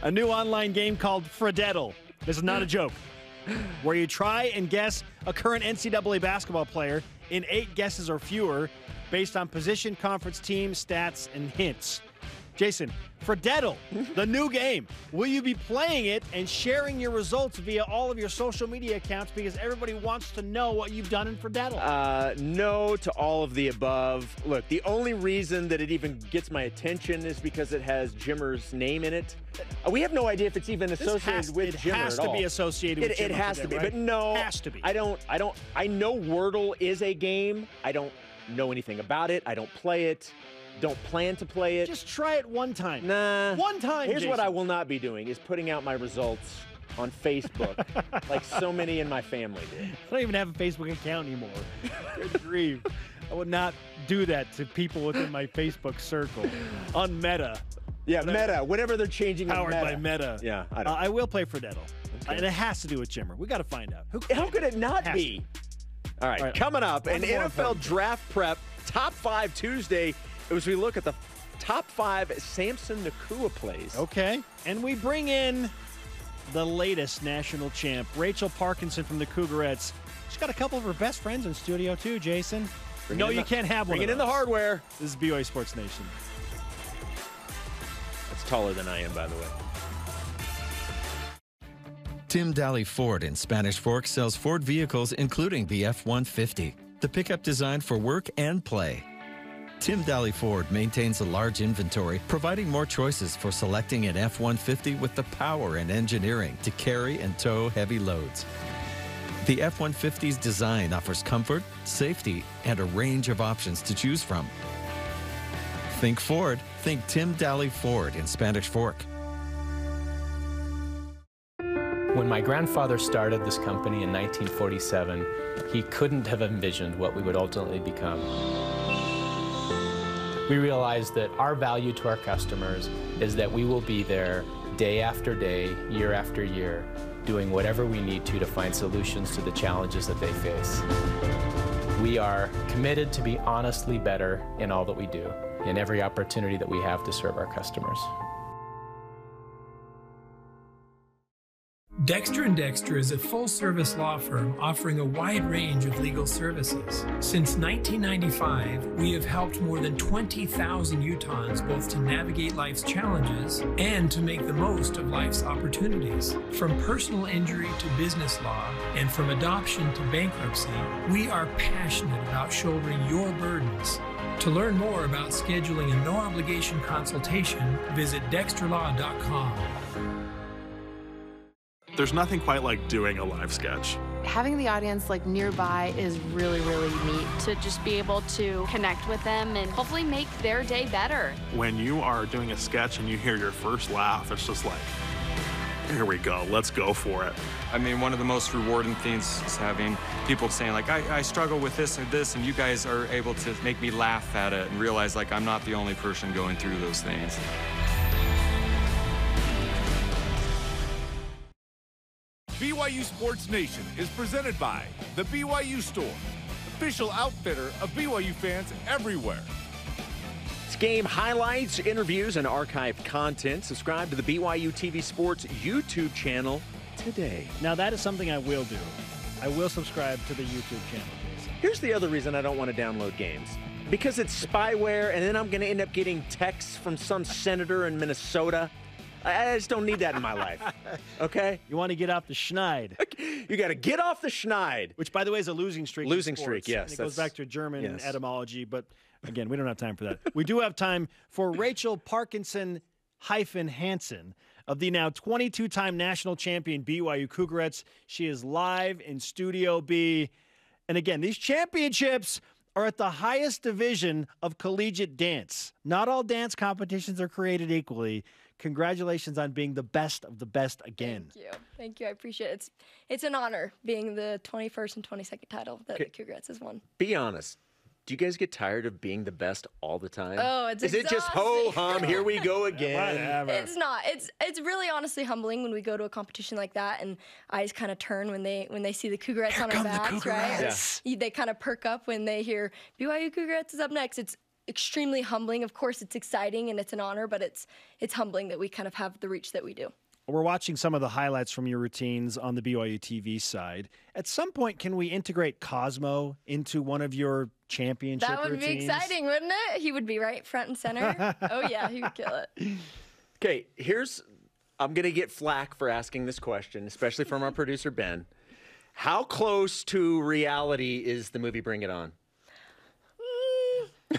A new online game called Frededdle. This is not a joke. Where you try and guess a current NCAA basketball player in 8 guesses or fewer based on position, conference, team, stats, and hints. Jason, Frededdle, the new game. Will you be playing it and sharing your results via all of your social media accounts because everybody wants to know what you've done in Frededdle? No to all of the above. Look, the only reason that it even gets my attention is because it has Jimmer's name in it. We have no idea if it's even associated with Jimmer at all. It has to be associated with Jimmer. It has to be, right? but no. It has to be. I know Wordle is a game. I don't know anything about it. I don't play it. Don't plan to play it. Just try it one time. Nah. One time, Here's what Jason. I will not be doing is putting out my results on Facebook like so many in my family did. I don't even have a Facebook account anymore. Good grief. I would not do that to people within my Facebook circle. On Meta. Yeah, Meta. Whenever they're changing Powered by Meta. Yeah, I will play Fredetto. Okay. And it has to do with Jimmer. We got to find out. How could it not be? All right, coming up, an NFL draft prep top 5 Tuesday as we look at the top 5 Samson Nakua plays. Okay. And we bring in the latest national champ, Rachel Parkinson from the Cougarettes. She's got a couple of her best friends in studio too, Jason. No, you can't have one. Bring it in the hardware. This is BYU Sports Nation. That's taller than I am, by the way. Tim Daly Ford in Spanish Fork sells Ford vehicles including the F-150, the pickup designed for work and play. Tim Daly Ford maintains a large inventory, providing more choices for selecting an F-150 with the power and engineering to carry and tow heavy loads. The F-150's design offers comfort, safety, and a range of options to choose from. Think Ford, think Tim Daly Ford in Spanish Fork. When my grandfather started this company in 1947, he couldn't have envisioned what we would ultimately become. We realized that our value to our customers is that we will be there day after day, year after year, doing whatever we need to find solutions to the challenges that they face. We are committed to be honestly better in all that we do, in every opportunity that we have to serve our customers. Dexter & Dexter is a full-service law firm offering a wide range of legal services. Since 1995, we have helped more than 20,000 Utahns both to navigate life's challenges and to make the most of life's opportunities. From personal injury to business law, and from adoption to bankruptcy, we are passionate about shouldering your burdens. To learn more about scheduling a no-obligation consultation, visit dexterlaw.com. There's nothing quite like doing a live sketch. Having the audience nearby is really, really neat to just be able to connect with them and hopefully make their day better. When you are doing a sketch and you hear your first laugh, it's just like, here we go, let's go for it. I mean, one of the most rewarding things is having people saying, I struggle with this or this, and you guys are able to make me laugh at it and realize, I'm not the only person going through those things. BYU Sports Nation is presented by the BYU Store, official outfitter of BYU fans everywhere. It's game highlights, interviews, and archived content. Subscribe to the BYU TV Sports YouTube channel today. Now, that is something I will do. I will subscribe to the YouTube channel, Jason. Here's the other reason I don't want to download games. Because it's spyware, and then I'm going to end up getting texts from some senator in Minnesota. I just don't need that in my life, okay? You want to get off the schneid. You got to get off the schneid. Which, by the way, is a losing streak. Losing streak, yes. And it goes back to German etymology, but again, we don't have time for that. We do have time for Rachel Parkinson-Hansen of the now 22-time national champion BYU Cougarettes. She is live in Studio B. And again, these championships are at the highest division of collegiate dance. Not all dance competitions are created equally. Congratulations on being the best of the best again. Thank you. Thank you. I appreciate it. It's an honor being the 21st and 22nd title that the Cougarettes has won. Be honest. Do you guys get tired of being the best all the time? Oh, it's Is it just ho-hum, here we go again? It's not. It's really honestly humbling when we go to a competition like that and eyes kind of turn when they see the Cougarettes on our backs, right? Yeah. They kind of perk up when they hear BYU Cougarettes is up next. It's extremely humbling. Of course, it's exciting and it's an honor, but it's humbling that we kind of have the reach that we do. We're watching some of the highlights from your routines on the BYU TV side. At some point, can we integrate Cosmo into one of your championship routines? That would be exciting, wouldn't it? He would be right front and center. Oh, yeah, he would kill it. Okay, I'm going to get flack for asking this question, especially from our producer, Ben. How close to reality is the movie Bring It On?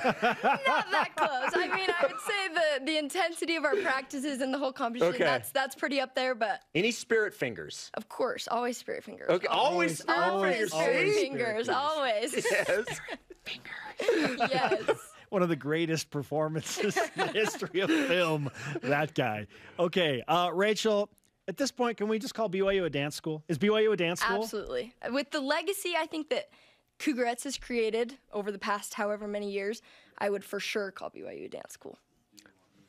Not that close. I mean, I would say the intensity of our practices and the whole competition, that's pretty up there, but... Any spirit fingers? Of course. Always spirit fingers. Okay, always spirit fingers. Always spirit fingers. Always. Yes. Yes. One of the greatest performances in the history of film, that guy. Okay, Rachel, at this point, can we just call BYU a dance school? Is BYU a dance school? Absolutely. With the legacy, I think that Cougarettes has created over the past however many years, I would for sure call BYU a dance school.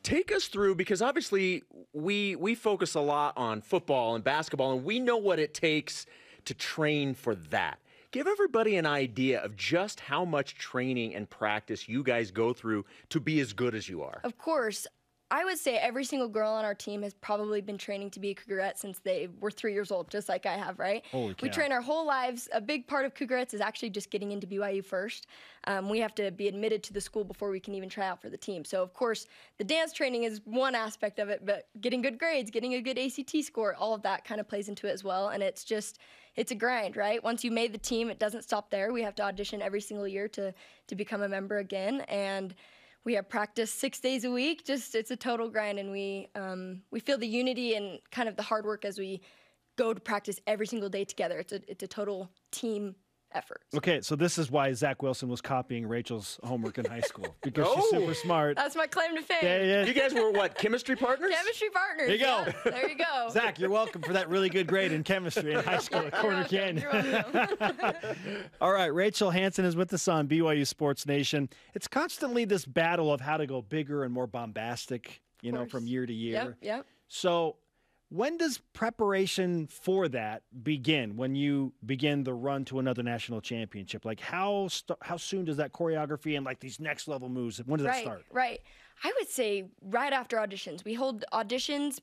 Take us through, because obviously we focus a lot on football and basketball, and we know what it takes to train for that. Give everybody an idea of just how much training and practice you guys go through to be as good as you are. Of course. I would say every single girl on our team has probably been training to be a Cougarette since they were 3 years old, just like I have, right? Holy cow. We train our whole lives. A big part of Cougarettes is actually just getting into BYU first. We have to be admitted to the school before we can even try out for the team. So, of course, the dance training is one aspect of it, but getting good grades, getting a good ACT score, all of that kind of plays into it as well. And it's a grind, right? Once you made the team, it doesn't stop there. We have to audition every single year to become a member again. And we have practice 6 days a week. It's a total grind, and we feel the unity and kind of the hard work as we go to practice every single day together. It's a total team effort. Okay, so this is why Zach Wilson was copying Rachel's homework in high school, because she's super smart. That's my claim to fame. Yeah. You guys were what, chemistry partners? Chemistry partners. There you go. Yeah, there you go. Zach, you're welcome for that really good grade in chemistry in high school at Corner Canyon. All right, Rachel Hansen is with us on BYU Sports Nation. It's constantly this battle of how to go bigger and more bombastic, from year to year. Yep. So when does preparation for that begin, when you begin the run to another national championship? Like how soon does that choreography and like these next level moves, when does that start? Right. I would say right after auditions. We hold auditions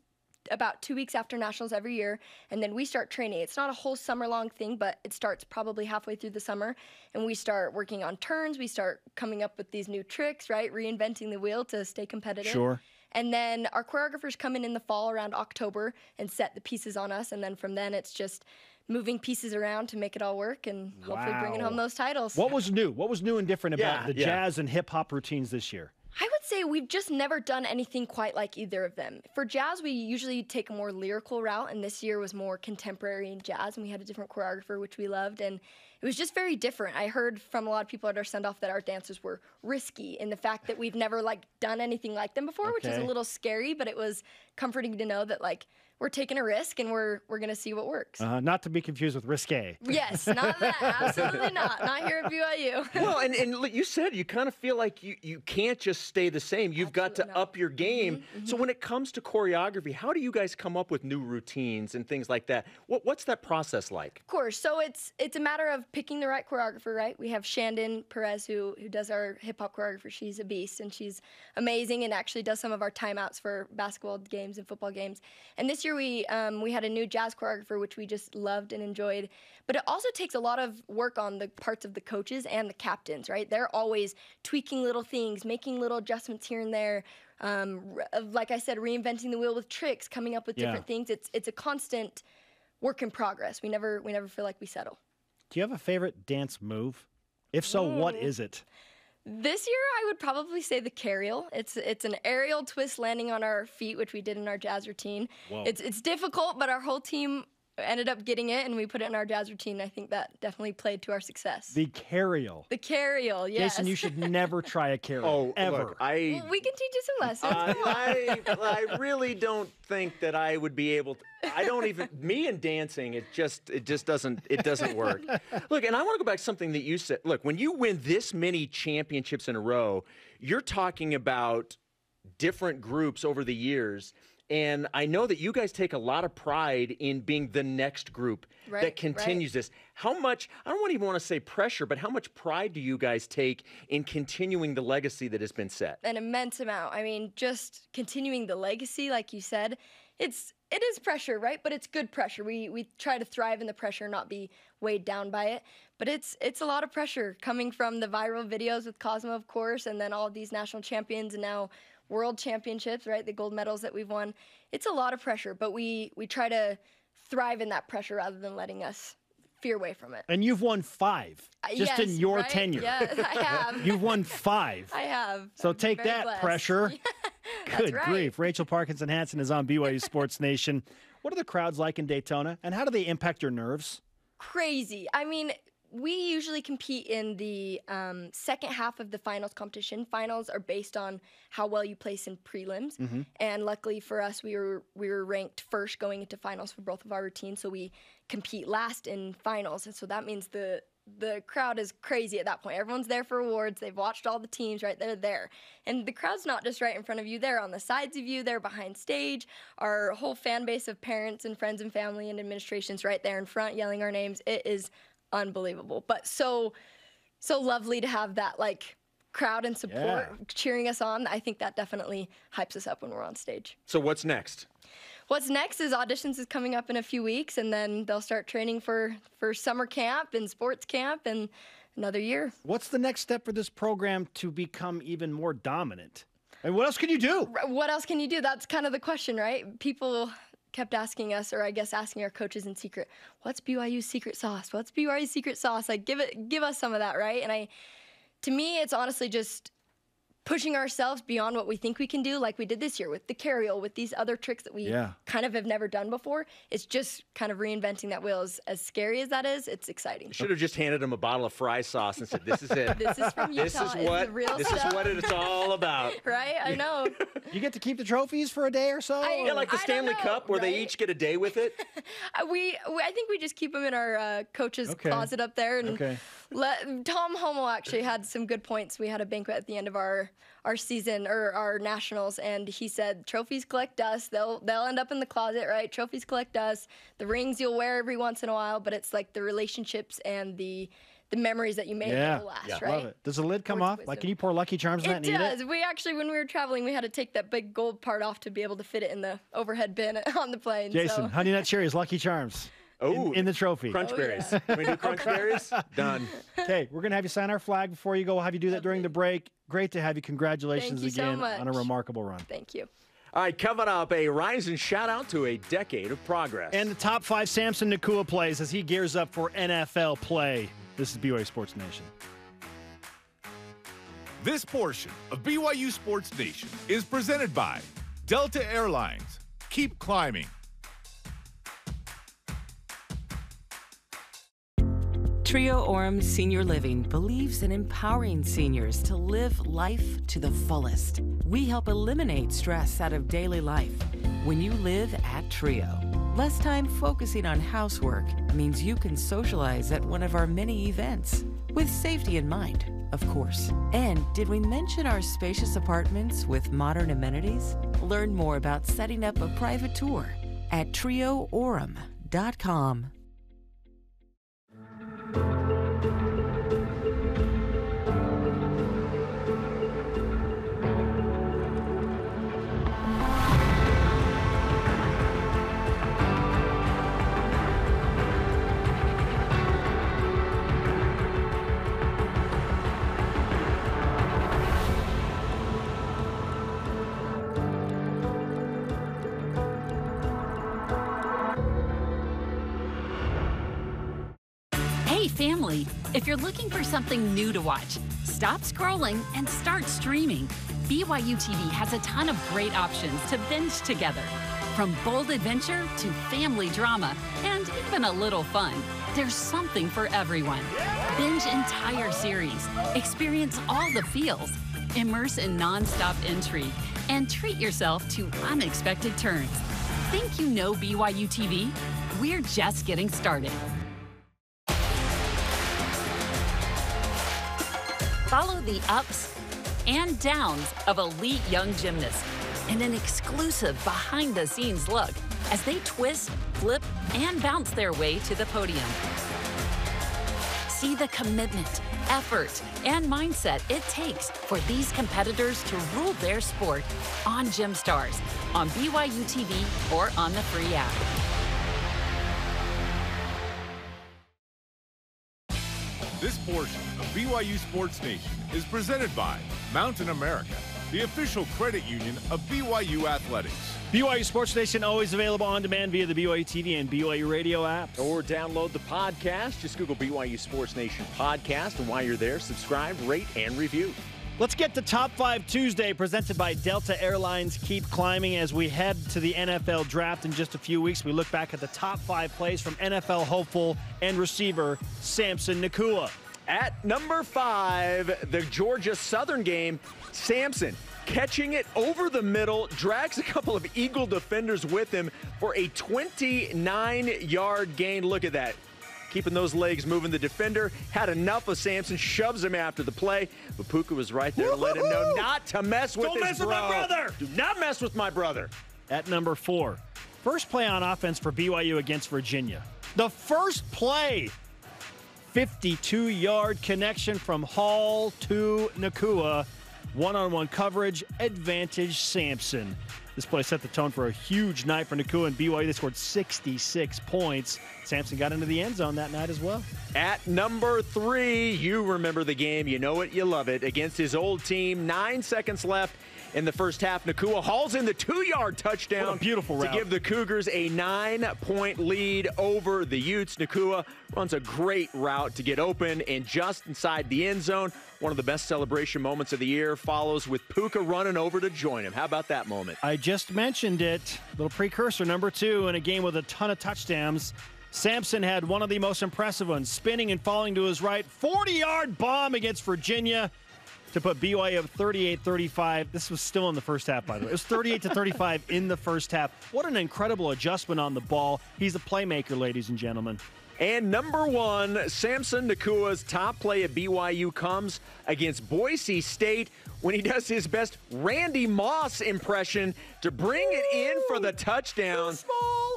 about 2 weeks after nationals every year, and then we start training. It's not a whole summer-long thing, but it starts probably halfway through the summer, and we start working on turns. We start coming up with these new tricks, right? Reinventing the wheel to stay competitive. Sure. And then our choreographers come in the fall around October and set the pieces on us. And then from then it's just moving pieces around to make it all work and hopefully bringing home those titles. What was new? What was new and different about the jazz and hip hop routines this year? I would say we've just never done anything quite like either of them. For jazz, we usually take a more lyrical route, and this year was more contemporary in jazz, and we had a different choreographer, which we loved, and it was just very different. I heard from a lot of people at our send-off that our dancers were risky in the fact that we've never done anything like them before, which is a little scary, but it was comforting to know that we're taking a risk and we're going to see what works. Not to be confused with risque. Yes, not that. Absolutely not. Not here at BYU. Well, and you said you kind of feel like you can't just stay the same. You've got to up your game. So when it comes to choreography, how do you guys come up with new routines and things like that? What's that process like? Of course. So it's a matter of picking the right choreographer, right? We have Shandon Perez who does our hip-hop choreography. She's a beast, and she's amazing and actually does some of our timeouts for basketball games and football games. And this year we had a new jazz choreographer, which we just loved and enjoyed. But it also takes a lot of work on the parts of the coaches and the captains, right? They're always tweaking little things, making little adjustments here and there. Like I said, reinventing the wheel with tricks, coming up with different things. It's a constant work in progress. We never feel like we settle. Do you have a favorite dance move? If so, what is it? This year, I would probably say the carriel. It's an aerial twist landing on our feet, which we did in our jazz routine. Whoa. It's difficult, but our whole team ended up getting it, and we put it in our jazz routine. I think that definitely played to our success. The carriel. The carriel, yes. Jason, you should never try a carriel, ever. Look, well, we can teach you some lessons. I really don't think that I would be able to. I don't even, me and dancing, it just doesn't work. Look, and I want to go back to something that you said. Look, when you win this many championships in a row, you're talking about different groups over the years. And I know that you guys take a lot of pride in being the next group that continues this. How much, I don't even want to say pressure, but how much pride do you guys take in continuing the legacy that has been set? An immense amount. I mean, just continuing the legacy, like you said, it is pressure, right? But it's good pressure. We try to thrive in the pressure, not be weighed down by it. But it's a lot of pressure coming from the viral videos with Cosmo, of course, and then all of these national champions and now world championships, right? The gold medals that we've won. It's a lot of pressure, but we try to thrive in that pressure rather than letting us veer away from it. And you've won 5 just in your tenure. Yes, I have. You've won 5. I have. So I'm take that, blessed. pressure. Good right. grief. Rachel Parkinson Hansen is on BYU Sports Nation. What are the crowds like in Daytona, and how do they impact your nerves? Crazy. I mean, we usually compete in the second half of the finals competition. Finals are based on how well you place in prelims, and luckily for us, we were ranked first going into finals for both of our routines, so we compete last in finals, and so that means the crowd is crazy at that point. Everyone's there for awards. They've watched all the teams, right? They're there. And the crowd's not just right in front of you. They're on the sides of you. They're behind stage. Our whole fan base of parents and friends and family and administration's right there in front yelling our names. It is unbelievable. But so lovely to have that, like, crowd and support cheering us on. I think that definitely hypes us up when we're on stage. So what's next? What's next is auditions is coming up in a few weeks, and then they'll start training for summer camp and sports camp and another year. What's the next step for this program to become even more dominant? And what else can you do? What else can you do? That's kind of the question, right? People kept asking us, or I guess asking our coaches in secret, what's BYU's secret sauce? What's BYU's secret sauce? Like, give us some of that, right? And to me, it's honestly just pushing ourselves beyond what we think we can do, like we did this year with the carryall, with these other tricks that we kind of have never done before. It's just kind of reinventing that wheel. As scary as that is, it's exciting. You should have just handed him a bottle of fry sauce and said, this is it. This is from Utah. This is what it's all about. Right? I know. You get to keep the trophies for a day or so? Like the Stanley Cup, where they each get a day with it? I think we just keep them in our coach's closet up there. And Tom Homo actually had some good points. We had a banquet at the end of our season, or our nationals, and he said, trophies collect dust. They'll end up in the closet, right? Trophies collect dust. The rings you'll wear every once in a while, but it's like the relationships and the memories that you made will last, right? Love it. Does the lid come off? Like, can you pour Lucky Charms in that and eat it? It does. We actually, when we were traveling, we had to take that big gold part off to be able to fit it in the overhead bin on the plane. Jason, Honey Nut Cherries, Lucky Charms. In the trophy. Crunch berries. Can we do crunch berries? Done. Okay, we're going to have you sign our flag before you go. We'll have you do that during the break. Great to have you. Congratulations again on a remarkable run. Thank you. All right, coming up, a rising shout-out to a decade of progress. And the top 5 Samson Nakua plays as he gears up for NFL play. This is BYU Sports Nation. This portion of BYU Sports Nation is presented by Delta Airlines. Keep climbing. Trio Orem Senior Living believes in empowering seniors to live life to the fullest. We help eliminate stress out of daily life when you live at Trio. Less time focusing on housework means you can socialize at one of our many events, with safety in mind, of course. And did we mention our spacious apartments with modern amenities? Learn more about setting up a private tour at trioorem.com. Family, if you're looking for something new to watch, stop scrolling and start streaming. BYU TV has a ton of great options to binge together. From bold adventure to family drama and even a little fun, there's something for everyone. Binge entire series, experience all the feels, immerse in non-stop intrigue, and treat yourself to unexpected turns. Think you know BYU TV? We're just getting started. Follow the ups and downs of elite young gymnasts in an exclusive behind-the-scenes look as they twist, flip, and bounce their way to the podium. See the commitment, effort, and mindset it takes for these competitors to rule their sport on Gym Stars, on BYU TV, or on the free app. This portion of BYU Sports Nation is presented by Mountain America, the official credit union of BYU Athletics. BYU Sports Nation always available on demand via the BYU TV and BYU Radio apps. Or download the podcast. Just Google BYU Sports Nation podcast, and while you're there, subscribe, rate, and review. Let's get to Top 5 Tuesday, presented by Delta Airlines. Keep climbing as we head to the NFL draft in just a few weeks. We look back at the top 5 plays from NFL hopeful and receiver Samson Nacua. At number 5, the Georgia Southern game, Samson catching it over the middle, drags a couple of Eagle defenders with him for a 29-yard gain. Look at that. Keeping those legs moving. The defender had enough of Samson, shoves him after the play, but Puka was right there to let him know not to mess with his bro. Don't mess with my brother! Do not mess with my brother. At number 4, first play on offense for BYU against Virginia. The first play, 52-yard connection from Hall to Nacua. One-on-one coverage, advantage Samson. This play set the tone for a huge night for Nacua and BYU. They scored 66 points. Samson got into the end zone that night as well. At number 3, you remember the game. You know it, you love it. Against his old team, 9 seconds left in the first half. Nacua hauls in the 2-yard touchdown. What a beautiful route. To give the Cougars a 9-point lead over the Utes. Nacua runs a great route to get open and just inside the end zone. One of the best celebration moments of the year follows with Puka running over to join him. How about that moment? I just mentioned it. Little precursor, number 2, in a game with a ton of touchdowns. Samson had one of the most impressive ones, spinning and falling to his right. 40-yard bomb against Virginia to put BYU up 38-35. This was still in the first half, by the way. It was 38-35 in the first half. What an incredible adjustment on the ball. He's a playmaker, ladies and gentlemen. And number 1, Samson Nacua's top play at BYU comes against Boise State when he does his best Randy Moss impression to bring it in for the touchdown.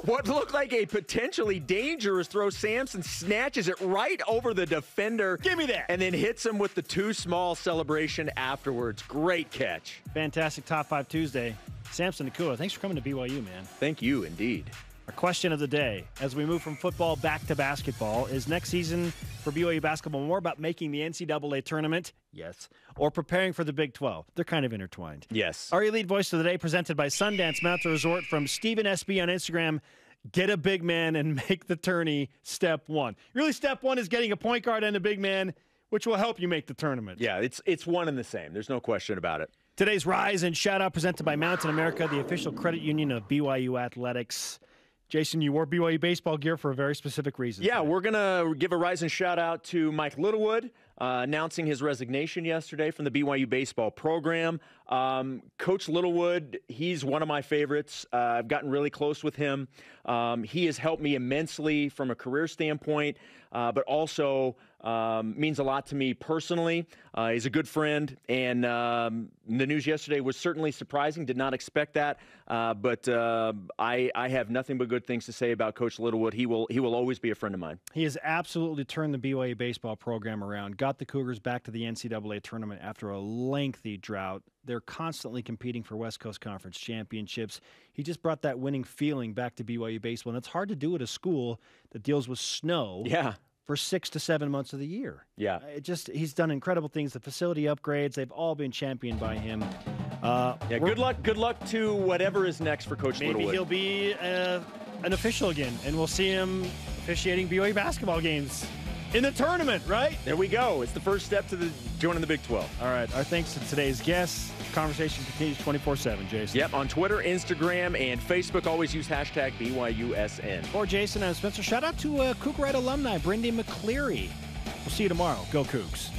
What looked like a potentially dangerous throw, Samson snatches it right over the defender. Give me that. And then hits him with the too small celebration afterwards. Great catch. Fantastic Top 5 Tuesday. Samson Nacua, thanks for coming to BYU, man. Thank you, indeed. Our question of the day, as we move from football back to basketball, is next season for BYU basketball more about making the NCAA tournament? Yes. Or preparing for the Big 12? They're kind of intertwined. Yes. Our Elite Voice of the Day, presented by Sundance Mountain Resort, from Stephen SB on Instagram. Get a big man and make the tourney step 1. Really, step 1 is getting a point guard and a big man, which will help you make the tournament. Yeah, it's one and the same. There's no question about it. Today's Rise and Shout Out, presented by Mountain America, the official credit union of BYU Athletics. Jason, you wore BYU baseball gear for a very specific reason. Yeah, we're going to give a rise and shout out to Mike Littlewood, announcing his resignation yesterday from the BYU baseball program. Coach Littlewood, he's one of my favorites. I've gotten really close with him. He has helped me immensely from a career standpoint, but also means a lot to me personally. He's a good friend, and the news yesterday was certainly surprising. Did not expect that, but I have nothing but good things to say about Coach Littlewood. He will always be a friend of mine. He has absolutely turned the BYU baseball program around, got the Cougars back to the NCAA tournament after a lengthy drought. They're constantly competing for West Coast Conference championships. He just brought that winning feeling back to BYU baseball, and it's hard to do at a school that deals with snow. Yeah. For 6 to 7 months of the year. Yeah. He's done incredible things. The facility upgrades, they've all been championed by him. Good luck to whatever is next for Coach Littlewood. Maybe he'll be an official again, and we'll see him officiating BYU basketball games in the tournament, right? There we go. It's the first step to joining the Big 12. All right. Our thanks to today's guests. Conversation continues 24/7, Jason. Yep, on Twitter, Instagram, and Facebook. Always use hashtag BYUSN. For Jason, I'm Spencer. Shout out to Cougarette alumni, Brendy McCleary. We'll see you tomorrow. Go Cougs.